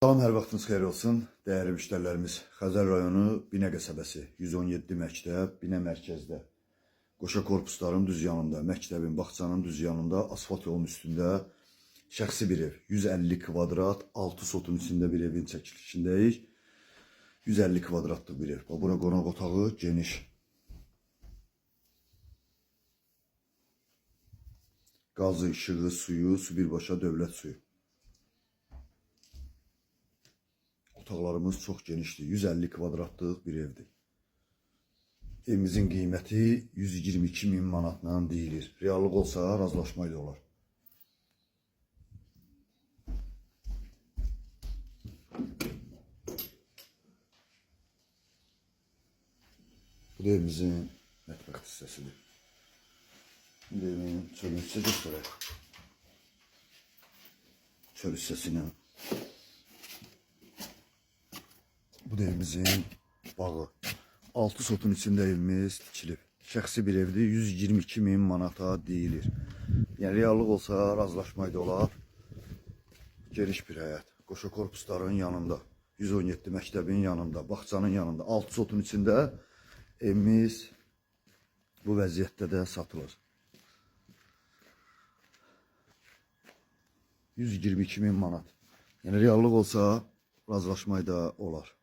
Salam, hər vaxtınız xeyir olsun. Dəyərli müştərilərimiz, Xəzər rayonu Binə qəsəbəsi, 117 məktəb, Binə mərkəzdə, qoşa korpusların düz yanında, məktəbin, bağçanın düz yanında, asfalt yolun üstündə şəxsi bir ev, 150 kvadrat, 6 sotun içində bir evin çəkilişindəyik. 150 kvadratlıq bir ev. Buna qonaq otağı geniş. Qazı, işığı, suyu, su birbaşa dövlət suyu. Otaqlarımız çox genişdir. 150 kvadratlıq bir evdir. Evimizin qiyməti 122 min manatla deyilir. Reallıq olsa razılaşmayla olar. Bu da evimizin mətbəx hissəsidir. Bu da evin çöl hissəsi göstərək. Çöl hissəsini. Bu da evimizin bağı. 6 sotun içində evimiz tikilib. Şəxsi bir evdir, 122 min manata deyilir. Yəni reallıq olsa razılaşmayla olar. Geniş bir həyət. Qoşa korpusların yanında, 117 məktəbin yanında, bağçanın yanında, 6 sotun içində evimiz bu vəziyyətdə də satılır. 122 min manat. Yəni reallıq olsa razılaşmayla olar.